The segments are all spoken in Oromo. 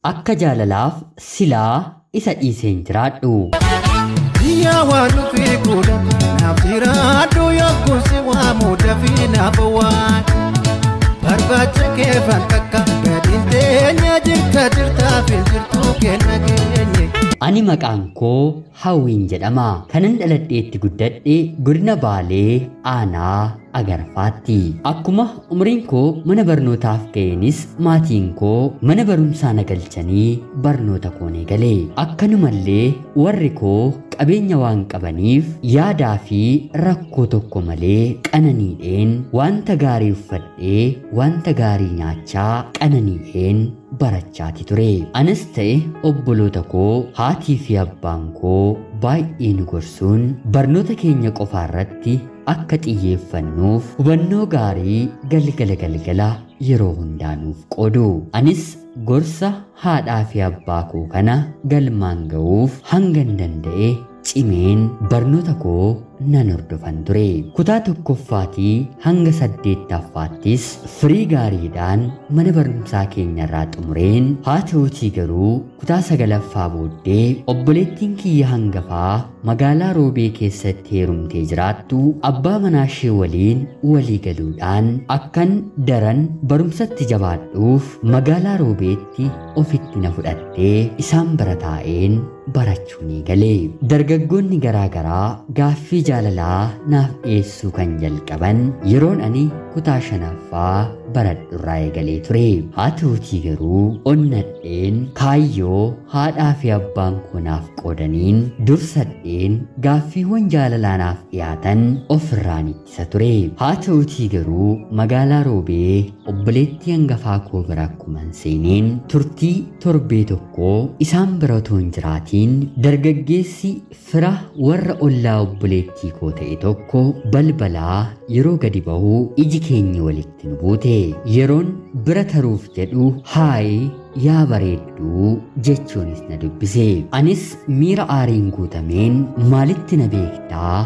akka jaalalaaf silaa isa dhiiseen jiraadhu. Yaa waan dhufee godha naaf jiraadhu yookuun si waamu dafii naaf waan barbaacha kee fakkaaka gadiin teenya jirtaaf hin jirtu kenna keenye. Ani maqaan koo Hawwiin jedhama. Kanan dhaladheetti guddadhe godina Baalee aanaa Agarfaatti. Akkuma umriin koo mana barnootaaf ga'eenis maatiin koo mana barumsaa na galchanii barnoota koo eegalee. Akkanumallee warri koo qabeenya waan qabaniif yaadaa fi rakkoo tokko malee qananiidheen wanta gaarii uffadhee wanta gaarii nyaachaa qananiidheen barachaati ture. Anas ta'e obboloota koo haatii fi abbaan koo baay'ee nu gorsuun barnoota keenya qofaarratti akka xiyyeeffannuuf hubannoo gaarii galgala yeroo hundaanuuf qoodu. Anis gorsa haadhaa fi abbaa koo kana galmaan ga'uuf hangan danda'e cimeen barnoota koo nan hordofan ture. Kutaa tokkoffaatii hanga 8ffaattis firii gaariidhaan mana barumsaa keenyarraa xumureen haa ta'uutii garuu kutaa 9ffaa booddee obboleettiin kiyya hangafaa magaalaa Roobee keessatti heerumtee jiraattu abbaa manaa ishee waliin walii galuudhaan akkan daran barumsatti jabaadhuuf magaalaa Roobeetti ofitti na fudhattee isaan bira taa'een barachuun eegalee. Dargaggoonni garaagaraa gaaffii jaalalaa naaf dhiyeessuu kan jalqaban yeroon ani kutaa 5ffaa baradhurraa eegalee ture. Haa ta'uutii garuu onnadheen kaayyoo haadhaa fi abbaan koo naaf qoodaniin dursadheen gaaffiiwwan jaalalaa naaf dhiyaatan ofirraan ittisa ture. Haa ta'uutii garuu magaalaa Roobee obboleettii hangafaa koo bira akkuman seeneen turtii torbee tokko isaan bira otoo hin jiraatiin dargaggeessi fira warra ollaa obboleettii koo ta'e tokko balbalaa yeroo gadi bahu iji keenya walitti nu buute. Yeroon bira taruuf jedhu haay yaa bareedduu jechuunis na dubbise. Anis miira aariin guutameen maalitti na beektaa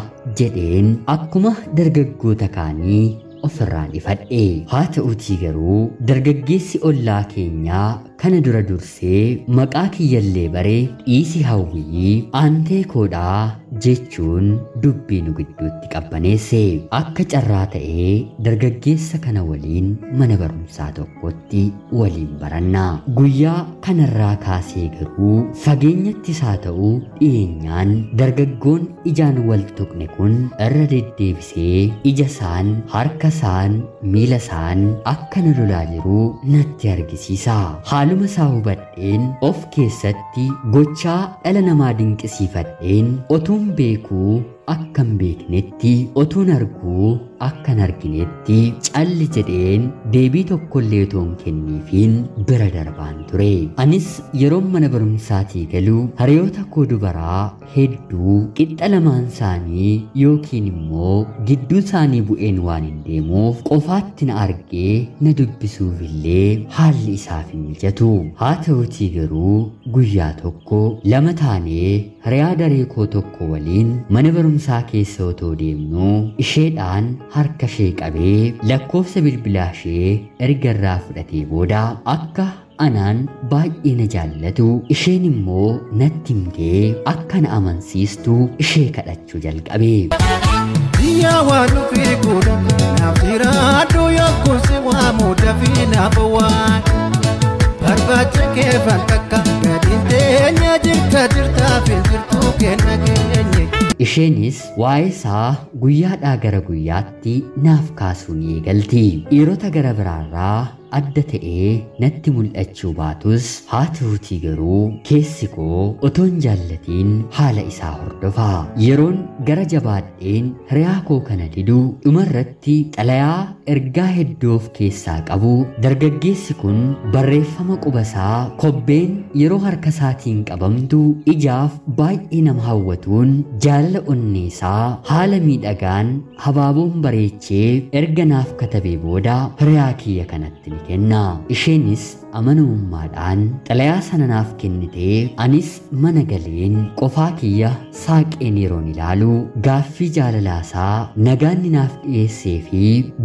jedheen akkuma dargaggoota kaanii ofirraan ifadhe. Haa ta'uutii garuu dargaggeessi ollaa keenyaa kana dura dursee maqaa kiyyallee baree dhiisi Hawwii aantee koodhaa jechuun dubbii nu gidduutti qabbaneesse. Akka carraa ta'ee dargaggeessa kana waliin mana barumsaa tokkotti waliin baranna. Guyyaa kanarraa kaasee garuu fageenyattis haa ta'u dhiyeenyaan dargaggoon ijaan wal tuqne kun irra deddeebisee ija isaan harka isaan miila isaan akka na lolaa jiru natti argisiisa. Haaluma isaa hubadheen of keessatti gochaa dhala namaa dinqisiifadheen otuun beekuu akkan beeknetti otuun arguu akkan arginetti calli jedheen deebii tokkollee otoon kenniifiin bira darbaan ture. Anis yeroon mana barumsaatii galuu hiriyoota koo dubaraa hedduu qixxa lamaan isaanii yookiin immoo gidduu isaanii bu'een waan hin deemuuf qofaatti na argee na dubbisuufillee haalli isaaf hin mijatu. Haa ta'uutii garuu guyyaa tokko lama taanee hiriyaa daree koo tokko waliin mana barumsaa keessa otoo deemnuu isheedhaan harka ishee qabee lakkoofsa bilbilaa ishee erga irraa fudhatee booda akka anaan baay'ee na jaallatu isheen immoo natti himtee akka na amansiistu ishee kadhachuu jalqabe. Yaa waan dhufee godha naaf jiraadhu yookuun si waamu dafii naaf waan barbaacha kee fakkaaka gadiin teenya jirtaaf hin jirtu kenna keenye. Isheenis waa'ee isaa guyyaadhaa gara guyyaatti naaf kaasuun eegalti. Dhiirota gara biraarraa adda ta'ee natti mul'achuu baatus haa ta'uutii garuu keessi koo otoon jaallatiin haala isaa hordofa. Yeroon gara jabaadheen hiriyaa koo kana diduu dhumarratti xalayaa ergaa hedduu of keessaa qabu dargaggeessi kun barreeffama qubasaa kobbeen yeroo harka isaatiin qabamtu ijaaf baay'ee nama hawwatuun jaalala onneesaa haala miidhagaan habaaboon bareechee erga naaf katabee booda hiriyaa kiyya kanatti ni kenna. Isheenis amanamummaadhaan xalayaa sana naaf kennitee anis mana galeen qofaa kiyya saaqeen yeroon ilaalu gaaffii jaalalaasaa nagaan naaf dhiyeessee fi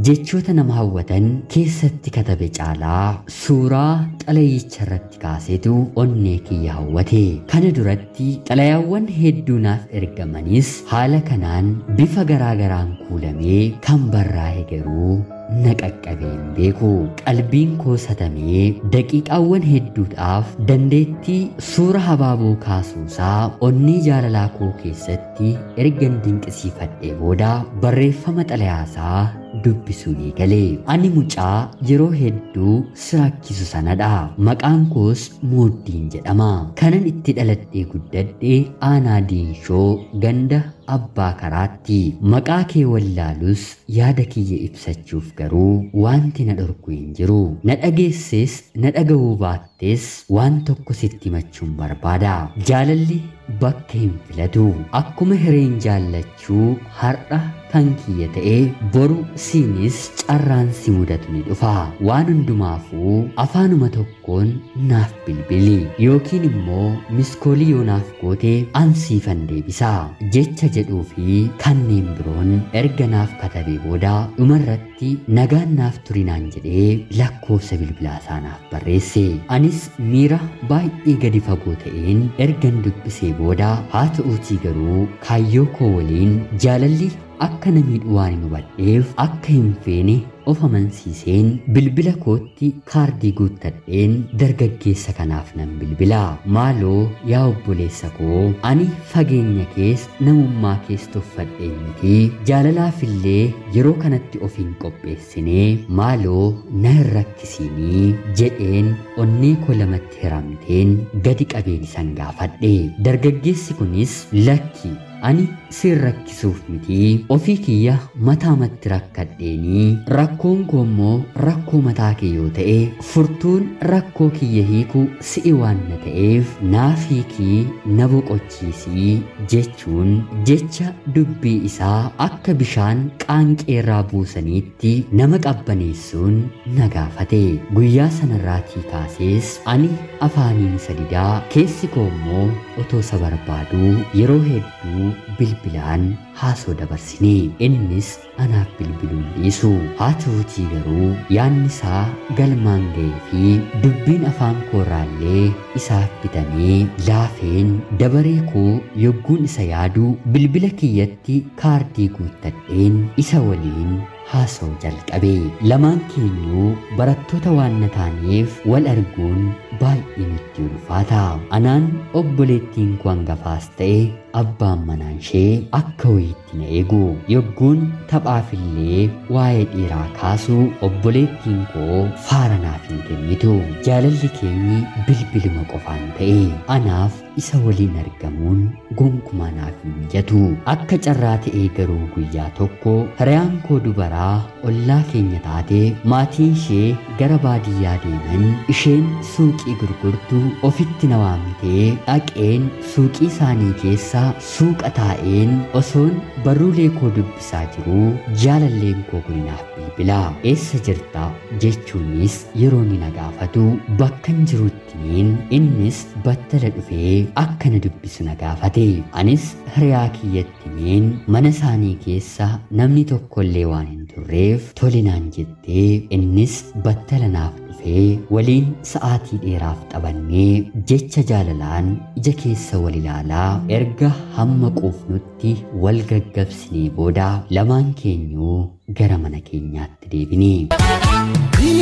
jechoota nama hawwatan keessatti katabe caalaa suuraa xalayicha irratti kaasetu onnee kiyya hawwate. Kana duratti xalayaawwan hedduu naaf ergamanis haala kanaan bifa garaagaraan kuulamee kan barraa'e garuu na qaqqabee hin beeku. Qalbiin koo satamee daqiiqaawwan hedduudhaaf dandeettii suura habaaboo kaasuusaa onnee jaalalaa koo keessatti ergan dinqisiifadhee booda barreeffama xalayaasaa dubbisuu eegale. Ani mucaa yeroo hedduu si rakkisu sanadha. Maqaan koos Mooddiin jedhama. Kanan itti dhaladhee guddadhe aanaa Diinshoo ganda abbaa karaatti. Maqaa kee wallaalus yaada kiyya ibsachuuf garuu wanti na dhorku hin jiru. Na dhageesses na dhagahuu baattees waan tokko sitti himachuun barbaada. Jaalalli bakka hin filatu. Akkuma hireen jaallachuu har'a kan kiyya ta'ee boru siinis carraan si mudatu ni dhufa. Waan hundumaafuu afaanuma tokkoon naaf bilbili yookiin immoo miskoolii yoo naaf goote ansiifan deebisa. Jecha jedhuu fi kanneen biroon erga naaf katabee booda dhumarratti nagaan naaf turinaan jedhee lakkoofsa bilbilaasaa naaf barreesse. Anis miira baay'ee gadi fagoo ta'een ergan dubbisee booda haa ta'uutii garuu kaayyoo koo waliin jaalalli akka namiidhu waan hin hubadheef akka hin feene of amansiiseen bilbila kootti kaardii guuttadheen dargaggeessa kanaaf nan bilbila. Maaloo yaa obboleessa koo ani fageenya kees namummaa kees tuffadheen miti jaalalaafillee yeroo kanatti of hin qopheessinee maaloo na hin rakkisiinii jedheen onnee koo lamatti hiramteen gadi qabeen isan gaafadhe. Dargaggeessi kunis lakki ani si rakkisuuf miti ofii kiyya mataamatti rakkadheenii rakkoon koo immoo rakkoo mataa kee yoo ta'e furtuun rakkoo kiyya hiiku si'i waan na ta'eef naaf hiikii na boqochiisii jechuun jecha dubbii isaa akka bishaan qaanqeerraa buusaniitti nama qabbaneessuun na gaafate. Guyyaa sanarraatii kaasees ani afaaniin isa didaa keessi koo immoo otoo isa barbaaduu yeroo hedduu bilbilaan haasoo dabarsine. Innis anaaf bilbiluun dhiisu. Haa ta'uutii garuu yaanni isaa galmaan ga'ee fi dubbiin afaan koorraallee isaaf bitamee laafeen dabaree koo yogguun isa yaadu bilbila kiyyatti kaardii guuttadheen isa waliin haasoo jalqabe. Lamaan keenyuu barattoota waan na taaneef wal arguun baay'ee nutti ulfaata. Anaan obboleettiin koo hangafaas ta'e abbaan manaan ishee akka wayiitti na eegu. Yogguun taphaafillee waa'ee dhiiraa kaasu obboleettiin koo faara naaf hin kennitu. Jaalalli keenyi bilbiluma qofaan ta'e anaaf isa waliin argamuun gonkumaa naaf hin mijatu. Akka carraa ta'ee garuu guyyaa tokko hiriyaan koo dubaraa ollaa keenya taate maatiin ishee gara baadiyyaa deeman isheen suuqii gurgurtu ofitti na waamtee dhaqeen suuqii isaanii keessa suuqa taa'een osoon barruulee koo dubbisaa jiru jaalalleen koo kun naaf bilbila. Eessa jirta jechuunis yeroo ni na gaafatu bakkan jiruttiniin innis battala dhufee akka na dubbisu na gaafate. Anis hiriyaa kiyyattimeen mana isaanii keessa namni tokkollee waan hin turreef tole naan jettee innis battala naaf dhufee waliin sa'aatii dheeraaf taphannee jecha jaalalaan ija keessa wal ilaalaa erga hamma quufnutti wal gaggabsinee booda lamaan keenyuu gara mana keenyaatti deebine.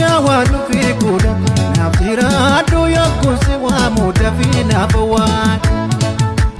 Yaa waan dhufee godha naaf jiraadhu yookuun si waamu dafii naaf waan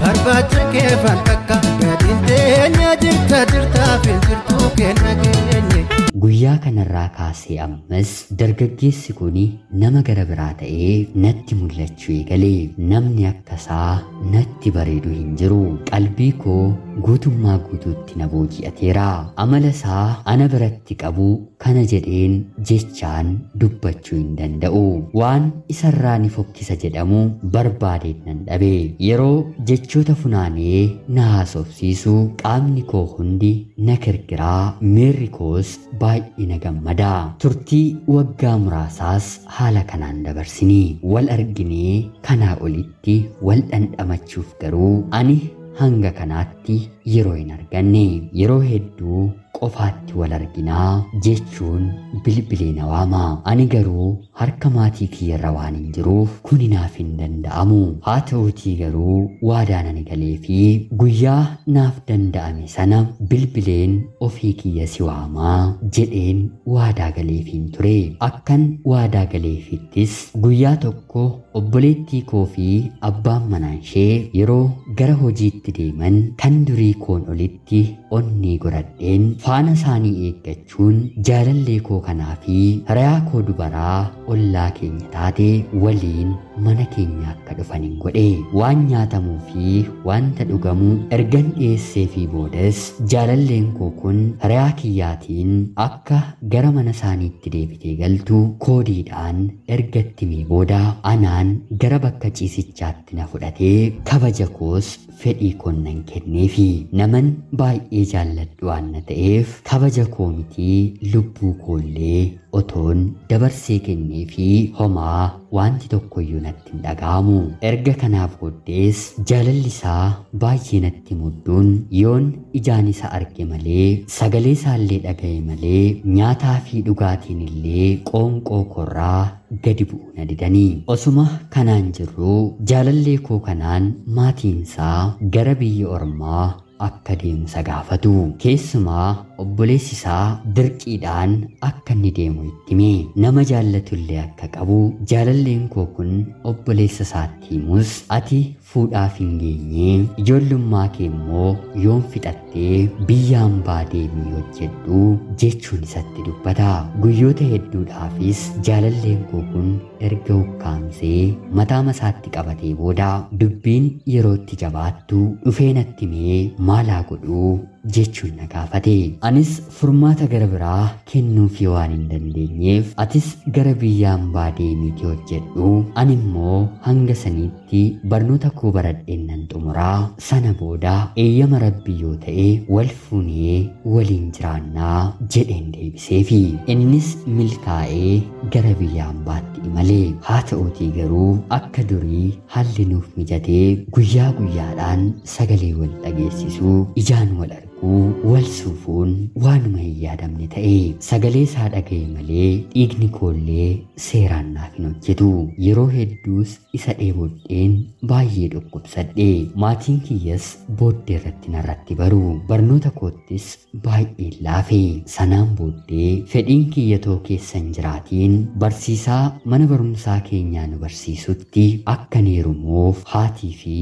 barbaacha kee fantakka gadiin teenya jirtaaf hin jirtu kenna keenye. Guyyaa kanarraa kaasee ammas dargaggeessi kun nama gara biraa ta'ee natti mul'achuu eegale. Namni akkasaa natti bareedu hin jiru. Qalbii koo guutummaa guutuutti na booji'ateera. Amala isaa ana biratti qabu kana jedheen jechaan dubbachuu hin danda'u. Waan isarraa ni fokkisa jedhamu barbaadeen nan dhabe yeroo jechoota funaanee na haasofsiisu qaamni koo hundi na kirkiraa miirri koos baay'ee na gammada turtii waggaa muraasaas haala kanaan dabarsini wal arginee kanaa olitti wal dhandhamachuuf garuu ani hanga kanaatti yeroo hin arganne yeroo hedduu qofaatti wal arginaa jechuun bilbilee na waama ani garuu harka maatii kiyyarra waan hin jiruuf kuni naaf hin danda'amu haa ta'uutii garuu waadaan ani galee fi guyyaa naaf danda'ame sana bilbileen ofii kiyya si waamaa jedheen waadaa galeefiin ture akkan waadaa galeefittis guyyaa tokko obboleettii koo fi abbaan manaan ishee yeroo gara hojiitti deeman kan durii koon olitti onnee godhadheen faana isaanii eeggachuun jaalallee koo kanaa fi hiriyaa koo dubaraa ollaa keenya taate waliin mana keenya akka dhufaniin godhe waan nyaatamuu fi wanta dhugamuu ergan dhiyeessee fi boodas jaalalleen koo kun hiriyaa kiyyaatiin akka gara mana isaaniitti deebitee galtu koodiidhaan ergatti mee booda anaan gara bakka ciisichaatti na fudhatee kabaja koos fedhii konnan kenneefi naman baay'ee jaalladhu waan na ta'eef kabaja koo mitii lubbuu koollee otoon dabarsee kennee fi homaa wanti tokkoyyuu natti hin dhaga'amu erga kanaaf booddees jaalalli isaa baay'ee natti mudduun yoon ijaan isa arge malee sagalee isaallee dhaga'e malee nyaataa fi dhugaatiin illee qoonqoo korraa gadi bu'u na didanii osuma kanaan jirru jaalallee koo kanaan maatiinsaa gara biyya ormaa akka deemu gaafatu keessumaa obboleessi isaa dirqiidhaan akka inni deemu itti hime nama jaallatullee akka qabu jaalalleen koo kun obboleessa isaatti himus ati fuudhaaf hin geenye ijoollummaa kee immoo yoon fixattee biyyaan deemii hojjedhu jechuun isatti dubbata guyyoota hedduudhaafis jaalalleen koo kun erga ukkaamsee mataa isaatti qabatee booda dubbiin yerootti jabaattu dhufee natti himee maalaa godhuu jechuun na gaafate anis furmaata gara biraa kennuufii waan hin dandeenyeef atis gara biyyaan deemiitii hojjedhu ani immoo hanga saniitti barnoota koo baradheen nan xumuraa sana booda eeyyama rabbii yoo ta'e wal fuunee waliin jiraannaa jedheen deebiseefi innis milkaa'ee gara biyyaan imale haa ta'uutii garuu akka durii haalli nuuf mijatee guyyaa guyyaadhaan sagalee wal dhageessisuu ijaan wal wal suufuun waanuma hin yaadamne ta'e sagalee isaa dhaga'e malee dhiigni koollee seeraan naaf hin hojjetu yeroo hedduus isa dheebodheen baay'ee dhukkubsadhe maatiin kiyyas booddee irratti narratti baru barnoota koottis baay'ee laafe sanaan booddee fedhiin kiyyatoo keessan jiraatiin barsiisaa mana barumsaa keenyaa nu barsiisutti akka heerumuuf haatii fi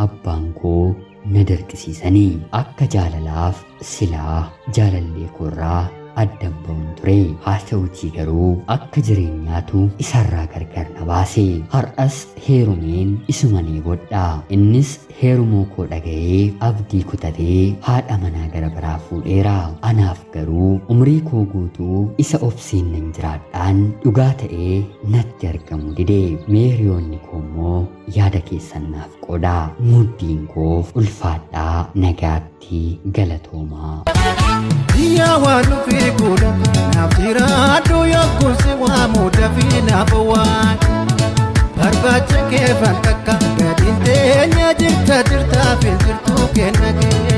abbaan koo na dirqisiisanii akka jaalalaaf silaa jaalallee koorraa addan ba'uun ture haa ta'uutii garuu akka jireenyaatu isarraa gargar na baase har'as heerumeen isuma nee bodha innis heerumuu koo dhaga'ee abdii kutatee haadha manaa gara biraa fuudheera anaaf garuu umrii koo guutuu isa obseen nan jiraadhaan dhugaa ta'ee natti argamu dide meeriyoonni koo immoo yaada keessan naaf qooda muddiin koof ulfaadhaa nagaatti galatoomaa Diya wanu figura Nafsira adu yakusi wa muda fina bawan Barbacha kefan takka Gadintenya jirta filtirtu kenna kenye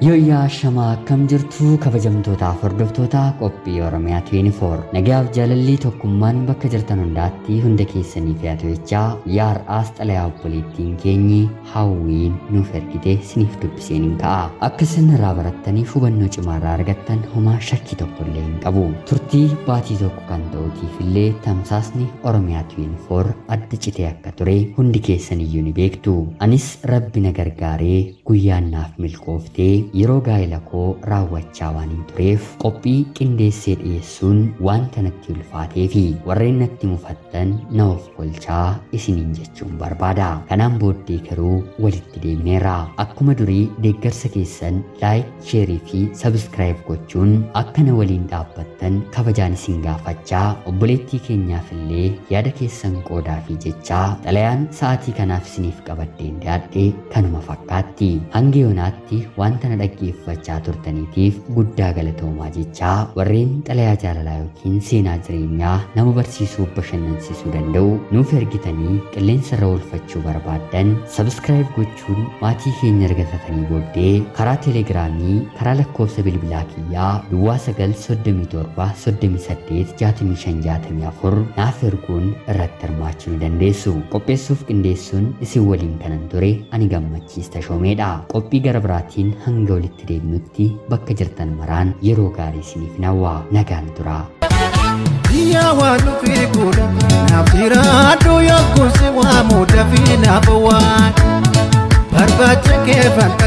Yoyyaa shamaa akkam jirtu kabajamtootaaf hordoftoota qophii Oromiyaa 24 nagaaf jaalallii tokkummaan bakka jirtan hundaatti hunda keessaniif yaatu jechaa yaar'aas xalayaa obboleettiin keenyi hawwiin nuuf ergite siniif dubbiseen hin ka'a akka isin irraa barattaniif hubannoo cimaarraa argattan homaa shakkii tokkollee hin qabu turtii baatii tokko kan ta'uutiif illee tamsaasni Oromiyaa 24 adda citee akka ture hundi keessaniyyuu ni beektu anis rabbi na gargaaree guyyaan naaf milkooftee yeroo gaa'ela koo raawwachaa waan hin tureef qophii qindeessee dhiyeessuun wanta natti ulfaatee fi warreen natti mufattan na of kolchaa isiniin jechuun barbaada. Kanaan booddee garuu walitti deebineerra. Akkuma durii deeggarsa keessan laayik, sheerii fi sabskiraayib gochuun akka na waliin dhaabbattan kabajaan isin gaafachaa obboleettii keenyaaf illee yaada keessan qoodaa fi jechaa xalayaan sa'aatii kanaaf isiniif qabaddeen dhiyaadhe kanuma fakkaatti. Hanga yoonaatti wanta na dhaggeeffachaa turtaniitiif guddaa galatoomaa jechaa warreen xalayaa jaalalaa yookiin seenaa jireenyaa nama barsiisuu bashannansiisuu danda'u nuuf ergitanii qilleensa irra oolfachuu barbaaddan sabskiraayib gochuun maatii keenya argatatanii booddee karaa teelegiraamii karaa lakkoofsa bilbilaa kiyyaa duwwaa 937386564 naaf erguun irratti hirmaachuu ni dandeessu. Qopheessuuf qindeessuun isin waliin kanan ture ani Gammachiis Tashoomeedha. Qophii gara biraatiin hanga walitti deebinutti bakka jirtan maraan yeroo gaarii isiniif hawwa. Nagaan tura. Biyya waan dhufee godha naaf jiraadhu yookuun si waamu dafii naaf waan barbaacha kee fanta